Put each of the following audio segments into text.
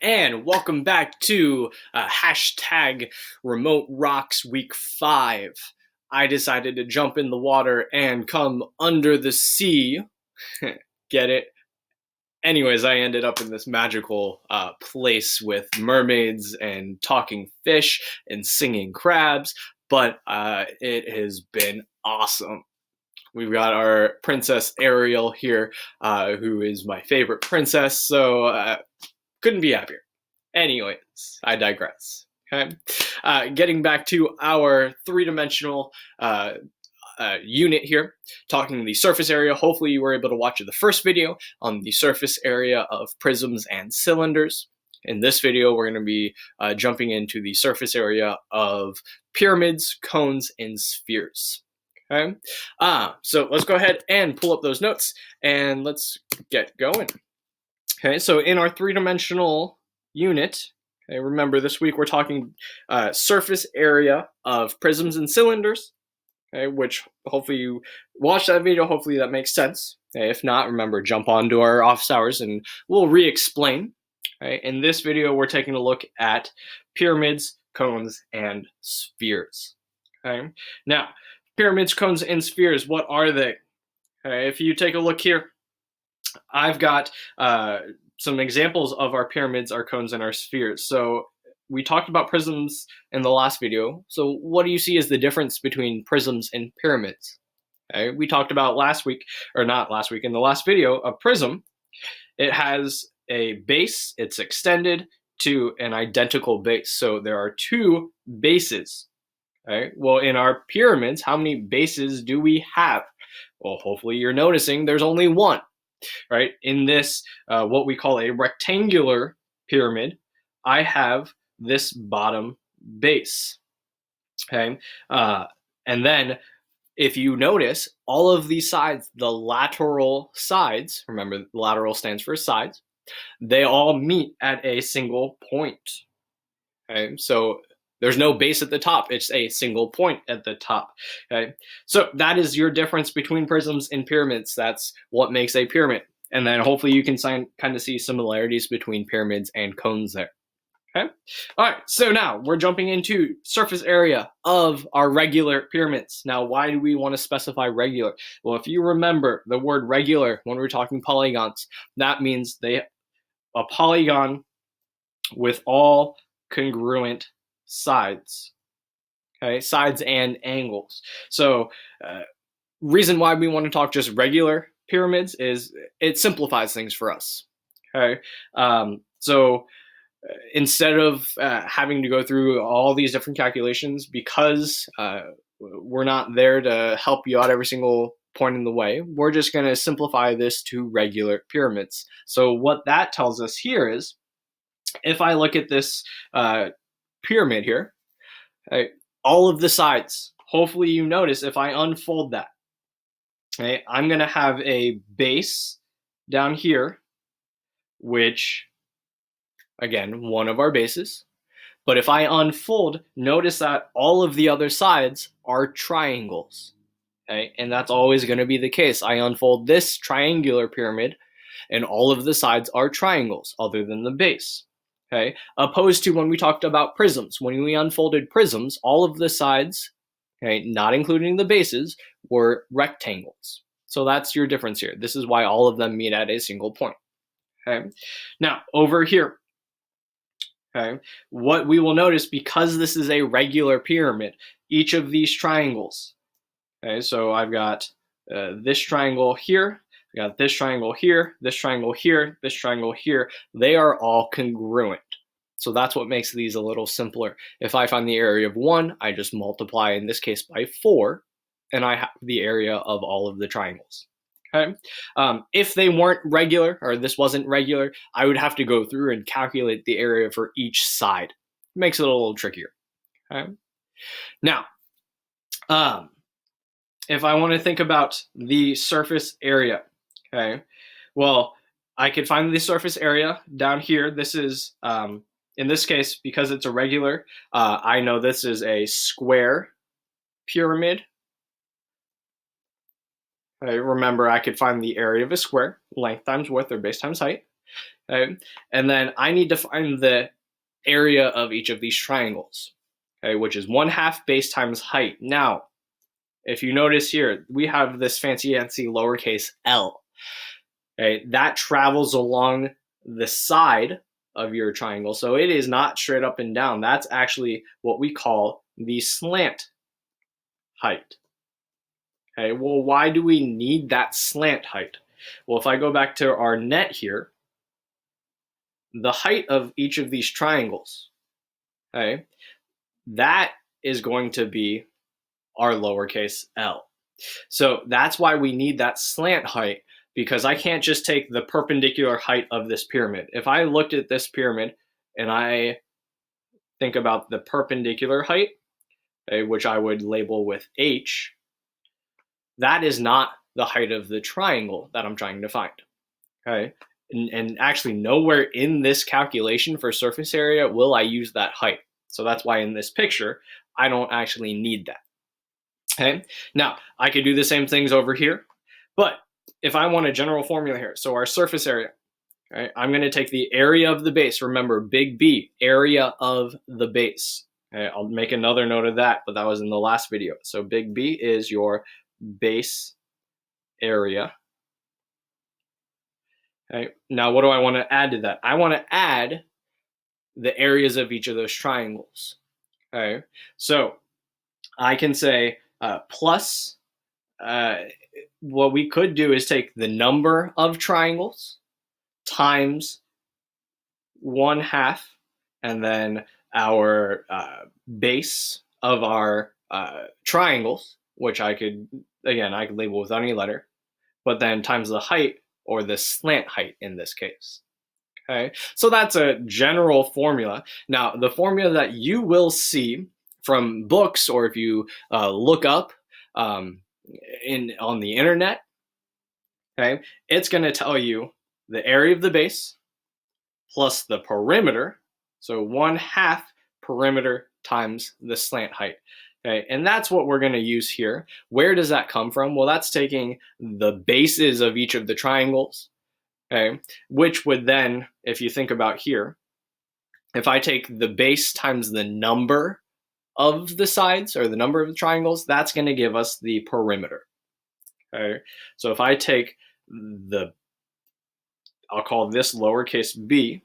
and welcome back to hashtag Remote Rocks Week 5. I decided to jump in the water and come under the sea. Get it? Anyways, I ended up in this magical place with mermaids and talking fish and singing crabs, but it has been awesome. We've got our Princess Ariel here, who is my favorite princess, so couldn't be happier. Anyways, I digress. Okay, getting back to our three-dimensional unit here, talking the surface area. Hopefully you were able to watch the first video on the surface area of prisms and cylinders. In this video, we're going to be jumping into the surface area of pyramids, cones, and spheres. Okay, so let's go ahead and pull up those notes and let's get going. Okay, so in our three-dimensional unit, okay, remember this week we're talking surface area of prisms and cylinders, okay, which hopefully you watched that video, hopefully that makes sense. Okay, if not, remember, jump onto our office hours and we'll re-explain. Okay, in this video, we're taking a look at pyramids, cones, and spheres. Okay, now, pyramids, cones, and spheres, what are they? Okay, if you take a look here, I've got some examples of our pyramids, our cones, and our spheres. So we talked about prisms in the last video. So what do you see as the difference between prisms and pyramids? Okay, we talked about last week, or not last week, in the last video, a prism. It has a base, it's extended to an identical base. So there are two bases. Okay, well, in our pyramids, how many bases do we have? Well, hopefully you're noticing there's only one. Right? In this, what we call a rectangular pyramid, I have this bottom base. Okay, and then if you notice, all of these sides, the lateral sides, remember lateral stands for sides, they all meet at a single point. Okay, so there's no base at the top, it's a single point at the top. Okay, so that is your difference between prisms and pyramids. That's what makes a pyramid. And then hopefully you can kind of see similarities between pyramids and cones there. Okay, all right, so now we're jumping into surface area of our regular pyramids. Now, why do we want to specify regular? Well, if you remember the word regular when we're talking polygons, that means a polygon with all congruent sides. Okay, sides and angles. So reason why we want to talk just regular pyramids is it simplifies things for us. Okay, so instead of having to go through all these different calculations, because we're not there to help you out every single point in the way, we're just going to simplify this to regular pyramids. So what that tells us here is, if I look at this pyramid here, okay, all of the sides, hopefully you notice if I unfold that, okay, I'm going to have a base down here, which, again, one of our bases. But if I unfold, notice that all of the other sides are triangles. Okay, and that's always going to be the case. I unfold this triangular pyramid, and all of the sides are triangles other than the base. Okay, opposed to when we talked about prisms. When we unfolded prisms, all of the sides, okay, not including the bases, were rectangles. So that's your difference here. This is why all of them meet at a single point. Okay, now over here, okay, what we will notice, because this is a regular pyramid, each of these triangles, okay, so I've got this triangle here, I got this triangle here, this triangle here, this triangle here, they are all congruent. So that's what makes these a little simpler. If I find the area of one, I just multiply, in this case, by 4, and I have the area of all of the triangles. Okay. If they weren't regular, or this wasn't regular, I would have to go through and calculate the area for each side. It makes it a little trickier. Okay. Now, if I want to think about the surface area, okay, well, I could find the surface area down here. This is, in this case, because it's a regular, I know this is a square pyramid. Okay, remember, I could find the area of a square, length times width, or base times height. Okay? And then I need to find the area of each of these triangles, okay, which is 1/2 base times height. Now, if you notice here, we have this fancy lowercase l. Okay, that travels along the side of your triangle, so it is not straight up and down. That's actually what we call the slant height. Okay, well, why do we need that slant height? Well, if I go back to our net here, the height of each of these triangles, okay, that is going to be our lowercase l. So that's why we need that slant height, because I can't just take the perpendicular height of this pyramid. If I looked at this pyramid and I think about the perpendicular height, okay, which I would label with h, that is not the height of the triangle that I'm trying to find. Okay. And actually, nowhere in this calculation for surface area will I use that height. So that's why in this picture, I don't actually need that. Okay. Now, I could do the same things over here, but if I want a general formula here, so our surface area, okay, I'm going to take the area of the base. Remember, big B, area of the base. Okay, I'll make another note of that, but that was in the last video. So big B is your base area. Okay. Now, what do I want to add to that? I want to add the areas of each of those triangles. Okay. So I can say plus, what we could do is take the number of triangles times 1/2, and then our base of our triangles, which I could label with any letter, but then times the height, or the slant height in this case. Okay, so that's a general formula. Now, the formula that you will see from books, or if you look up on the internet, okay, it's going to tell you the area of the base plus the perimeter, so 1/2 perimeter times the slant height. Okay, and that's what we're going to use here. Where does that come from? Well, that's taking the bases of each of the triangles, okay, which would then, if you think about here, if I take the base times the number of the sides, or the number of the triangles, that's going to give us the perimeter. Okay, so if I take I'll call this lowercase b,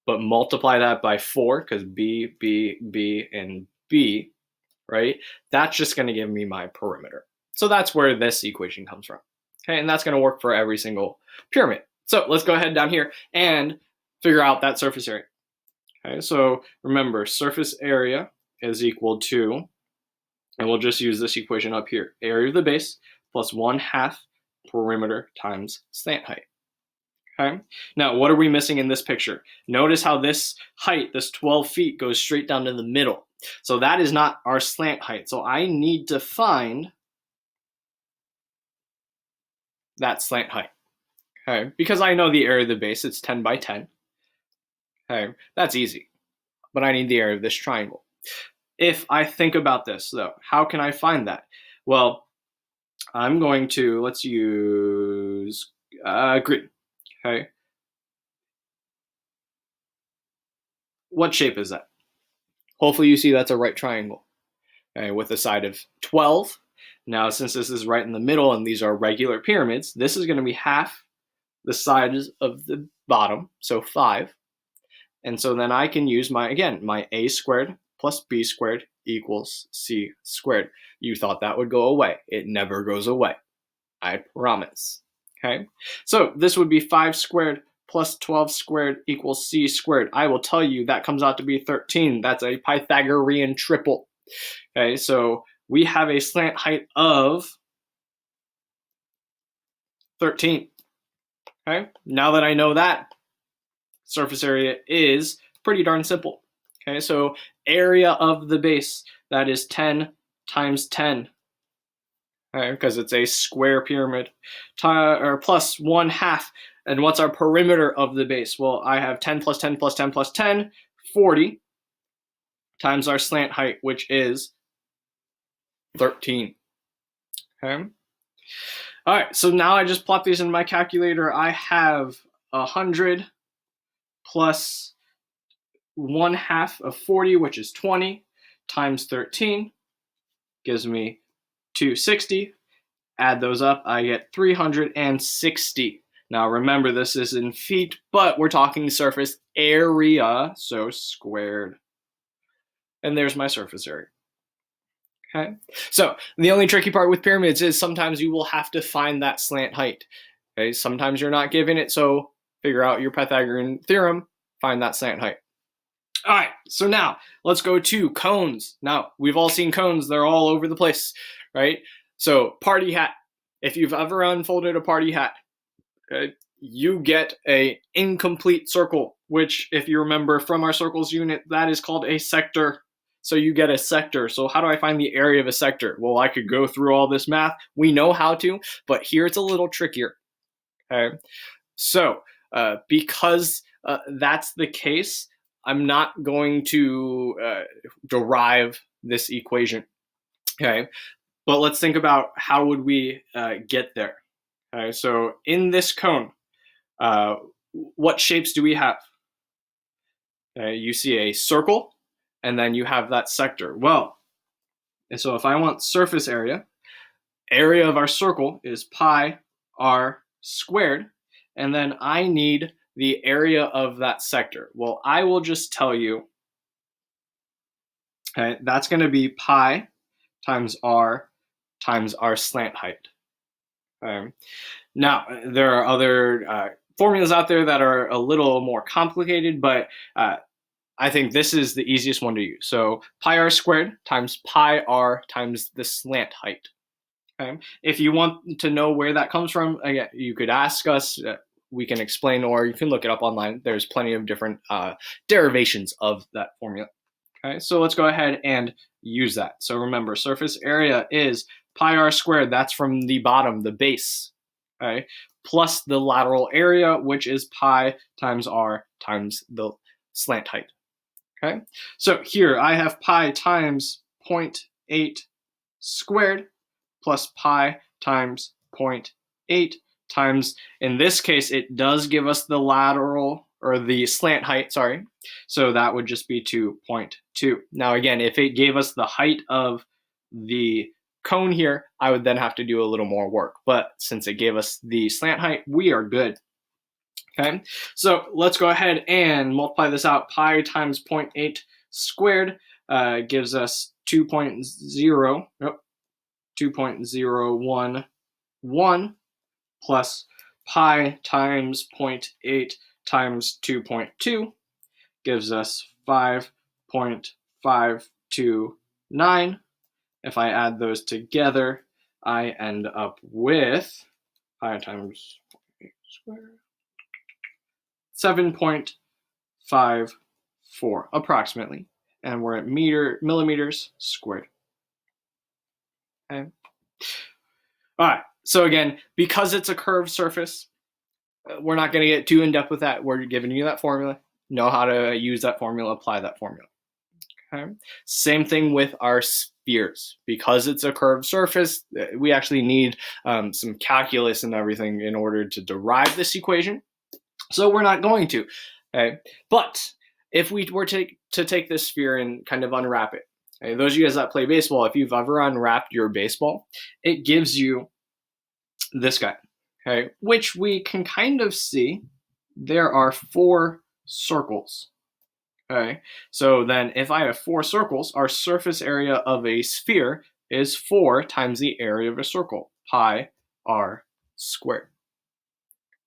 but multiply that by 4, because B, B, B, and B, right? That's just going to give me my perimeter. So that's where this equation comes from. Okay, and that's going to work for every single pyramid. So let's go ahead down here and figure out that surface area. Okay, so remember, surface area is equal to, and we'll just use this equation up here, area of the base plus 1/2 perimeter times slant height. Okay. Now, what are we missing in this picture? Notice how this height, this 12 feet, goes straight down to the middle. So that is not our slant height. So I need to find that slant height. Okay. Because I know the area of the base, it's 10 by 10. Okay. That's easy. But I need the area of this triangle. If I think about this, though, how can I find that? Well, I'm going to, let's use green. Okay. What shape is that? Hopefully you see that's a right triangle, okay, with a side of 12. Now, since this is right in the middle and these are regular pyramids, this is going to be half the size of the bottom, so 5. And so then I can use my a squared plus b squared equals c squared. You thought that would go away. It never goes away. I promise. Okay, so this would be 5 squared plus 12 squared equals c squared. I will tell you that comes out to be 13. That's a Pythagorean triple. Okay, so we have a slant height of 13. Okay, now that I know that, surface area is pretty darn simple. Okay, so area of the base, that is 10 times 10. Okay, because it's a square pyramid, or plus 1/2. And what's our perimeter of the base? Well, I have 10 plus 10 plus 10 plus 10, 40, times our slant height, which is 13. Okay. All right, so now I just plot these in my calculator. I have 100 plus 1/2 of 40, which is 20, times 13 gives me 260. Add those up, I get 360. Now remember, this is in feet, but we're talking surface area, so squared. And there's my surface area. Okay, so the only tricky part with pyramids is sometimes you will have to find that slant height. Okay, sometimes you're not given it, so figure out your Pythagorean theorem, find that slant height. All right, so now let's go to cones. Now, we've all seen cones, they're all over the place, right? So party hat, if you've ever unfolded a party hat, you get a incomplete circle, which if you remember from our circles unit, that is called a sector. So you get a sector. So how do I find the area of a sector? Well, I could go through all this math. We know how to, but here it's a little trickier. Okay, so because that's the case, I'm not going to derive this equation. Okay, but let's think about how would we get there. Okay, so in this cone, what shapes do we have? Okay, you see a circle, and then you have that sector. Well, and so if I want surface area of our circle is pi r squared, and then I need the area of that sector. Well, I will just tell you, okay, that's going to be pi times r slant height. Okay. Now, there are other formulas out there that are a little more complicated, but I think this is the easiest one to use. So pi r squared times pi r times the slant height. Okay. If you want to know where that comes from, again, you could ask us. We can explain, or you can look it up online. There's plenty of different derivations of that formula. Okay, so let's go ahead and use that. So remember, surface area is pi r squared. That's from the bottom, the base. Okay, plus the lateral area, which is pi times r times the slant height. Okay, so here I have pi times 0.8 squared plus pi times 0.8 times, in this case, it does give us the lateral or the slant height, sorry. So that would just be 2.2. Now again, if it gave us the height of the cone here, I would then have to do a little more work. But since it gave us the slant height, we are good. Okay, so let's go ahead and multiply this out. Pi times 0.8 squared gives us 2.011 plus pi times 0.8 times 2.2 gives us 5.529. If I add those together, I end up with pi times 0.8 squared, 7.54 approximately, and we're at millimeters squared. Okay. All right. So again, because it's a curved surface, we're not going to get too in depth with that. We're giving you that formula. Know how to use that formula, apply that formula. Okay. Same thing with our spheres. Because it's a curved surface, we actually need some calculus and everything in order to derive this equation. So we're not going to. Okay. But if we were to take this sphere and kind of unwrap it, okay, those of you guys that play baseball, if you've ever unwrapped your baseball, it gives you this guy, okay, which we can kind of see there are 4 circles. Okay, so then if I have 4 circles, our surface area of a sphere is 4 times the area of a circle, pi r squared.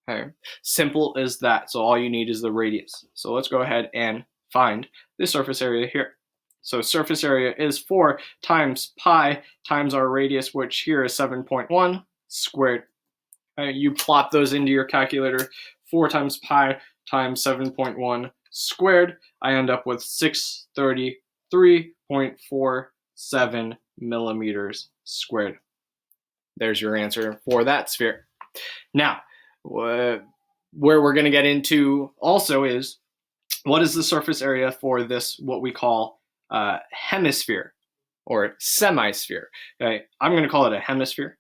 Okay, simple as that. So all you need is the radius. So let's go ahead and find the surface area here. So surface area is 4 times pi times our radius, which here is 7.1 squared. You plot those into your calculator. 4 times pi times 7.1 squared. I end up with 633.47 millimeters squared. There's your answer for that sphere. Now, where we're going to get into also is, what is the surface area for this, what we call hemisphere or semisphere? Okay, I'm going to call it a hemisphere.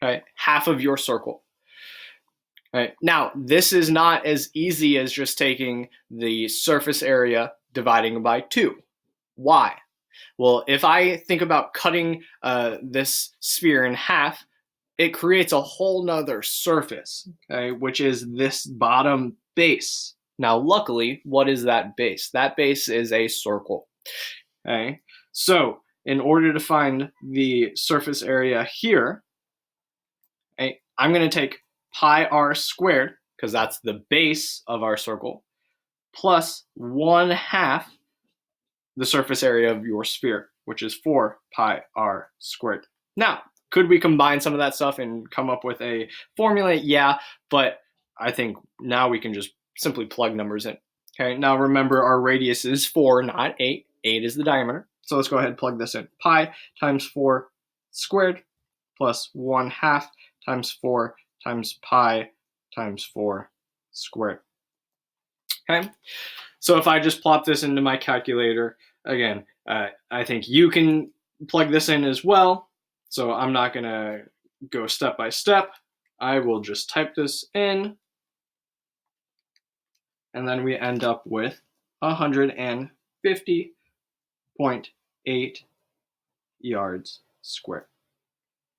Okay, half of your circle. Right. Now, this is not as easy as just taking the surface area dividing by 2. Why? Well, if I think about cutting this sphere in half, it creates a whole nother surface, okay, which is this bottom base. Now, luckily, what is that base? That base is a circle. Okay, so in order to find the surface area here, okay, I'm going to take pi r squared, because that's the base of our circle, plus 1/2 the surface area of your sphere, which is 4 pi r squared. Now, could we combine some of that stuff and come up with a formula? Yeah, but I think now we can just simply plug numbers in. Okay, now remember our radius is 4, not 8. 8 is the diameter. So let's go ahead and plug this in. Pi times 4 squared plus 1/2 times 4 times pi times 4 squared. Okay, so if I just plop this into my calculator, again, I think you can plug this in as well. So I'm not going to go step by step. I will just type this in, and then we end up with 150.8 yards squared.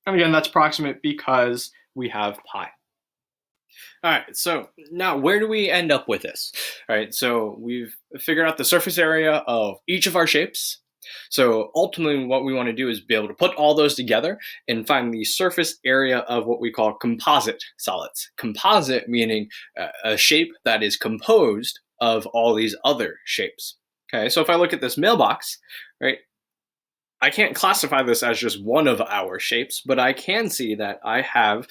And again, that's approximate because we have pi. All right, so now where do we end up with this? All right, so we've figured out the surface area of each of our shapes. So ultimately what we want to do is be able to put all those together and find the surface area of what we call composite solids. Composite meaning a shape that is composed of all these other shapes. Okay, so if I look at this mailbox, right, I can't classify this as just one of our shapes, but I can see that I have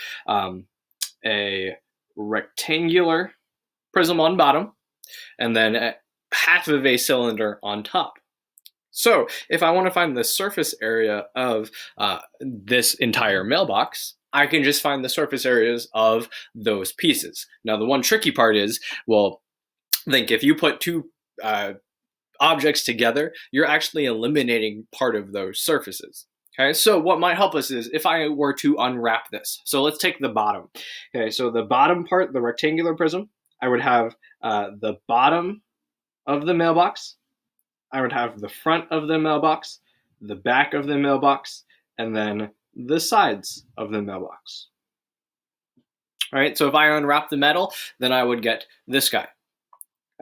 a rectangular prism on bottom, and then half of a cylinder on top. So if I want to find the surface area of this entire mailbox, I can just find the surface areas of those pieces. Now, the one tricky part is, well, think if you put two objects together, you're actually eliminating part of those surfaces. Okay, so what might help us is if I were to unwrap this. So let's take the bottom. Okay, so the bottom part, the rectangular prism, I would have the bottom of the mailbox, I would have the front of the mailbox, the back of the mailbox, and then the sides of the mailbox. All right, so if I unwrap the metal, then I would get this guy.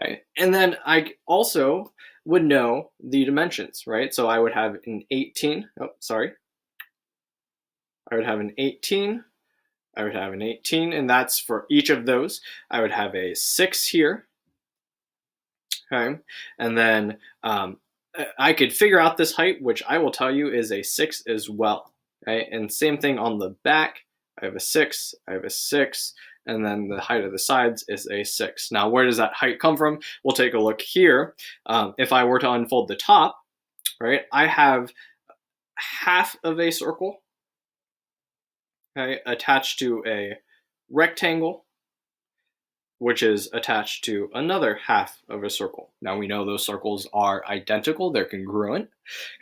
Okay? And then I also would know the dimensions, right? So I would have an 18, I would have an 18, I would have an 18, and that's for each of those. I would have a 6 here, okay? And then I could figure out this height, which I will tell you is a 6 as well, okay? And same thing on the back, I have a 6, I have a 6, and then the height of the sides is a 6. Now, where does that height come from? We'll take a look here. If I were to unfold the top, right, I have half of a circle, okay, attached to a rectangle, which is attached to another half of a circle. Now we know those circles are identical, they're congruent.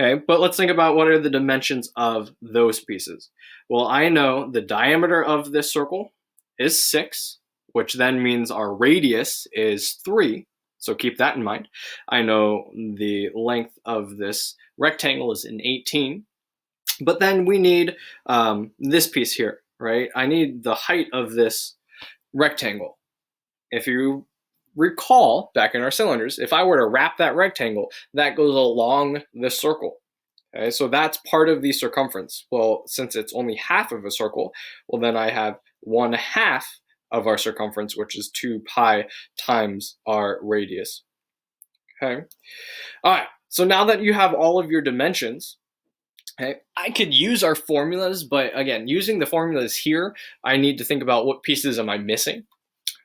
Okay, but let's think about what are the dimensions of those pieces. Well, I know the diameter of this circle is 6, which then means our radius is 3. So keep that in mind. I know the length of this rectangle is an 18. But then we need this piece here, right? I need the height of this rectangle. If you recall back in our cylinders, if I were to wrap that rectangle, that goes along the circle. Okay, so that's part of the circumference. Well, since it's only half of a circle, well, then I have 1/2 of our circumference, which is 2 pi times our radius. Okay. All right. So now that you have all of your dimensions, okay, I could use our formulas, but again, using the formulas here, I need to think about what pieces am I missing.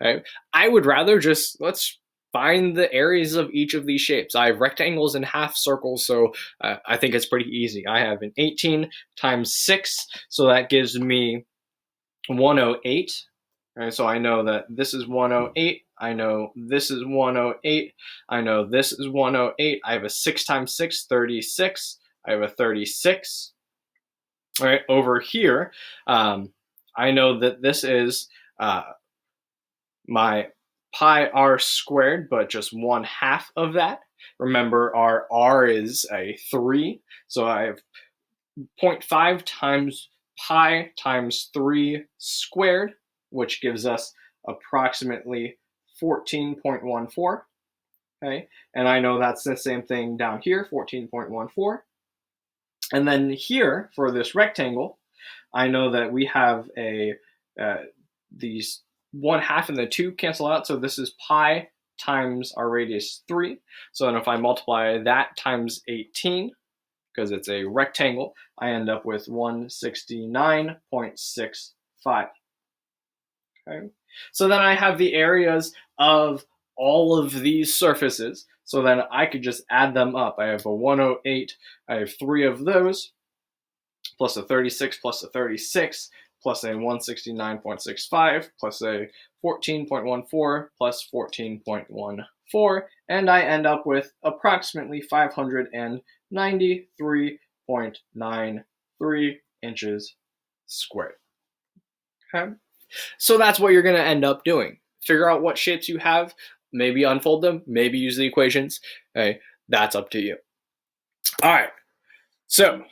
Okay. I would rather just, let's find the areas of each of these shapes. I have rectangles and half circles, so I think it's pretty easy. I have an 18 times 6, so that gives me 108. Right, so I know that this is 108. I know this is 108. I know this is 108. I have a 6 times 6, 36. I have a 36. All right, over here, I know that this is my pi r squared, but just 1/2 of that. Remember, our r is a 3, so I have 0.5 times pi times 3 squared, which gives us approximately 14.14. Okay, and I know that's the same thing down here, 14.14. And then here, for this rectangle, I know that we have these 1/2 and the 2 cancel out, so this is pi times our radius 3. So then if I multiply that times 18, because it's a rectangle, I end up with 169.65. Okay. So then I have the areas of all of these surfaces. So then I could just add them up. I have a 108, I have 3 of those, plus a 36, plus a 36, plus a 169.65, plus a 14.14, plus 14.14, and I end up with approximately 593.93 inches squared. Okay? So that's what you're going to end up doing. Figure out what shapes you have, maybe unfold them, maybe use the equations. Okay, that's up to you. All right. So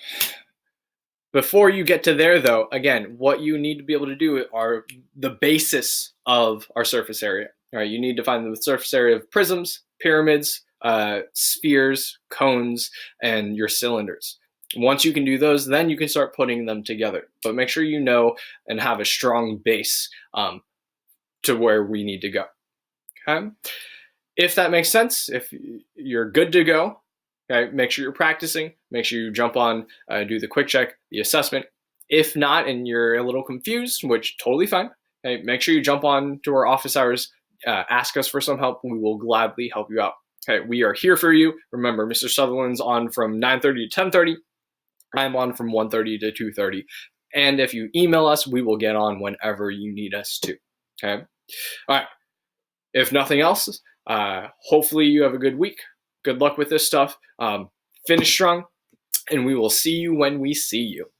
before you get to there, though, again, what you need to be able to do are the basis of our surface area. All right, you need to find the surface area of prisms, pyramids, spheres, cones, and your cylinders. Once you can do those, then you can start putting them together. But make sure you know and have a strong base to where we need to go. Okay? If that makes sense, if you're good to go, okay, make sure you're practicing. Make sure you jump on, do the quick check, the assessment. If not, and you're a little confused, which totally fine, okay, make sure you jump on to our office hours. Ask us for some help. We will gladly help you out. Okay, we are here for you. Remember, Mr. Sutherland's on from 9:30 to 10:30. I'm on from 1:30 to 2:30. And if you email us, we will get on whenever you need us to. Okay. All right. If nothing else, hopefully you have a good week. Good luck with this stuff. Finish strong, and we will see you when we see you.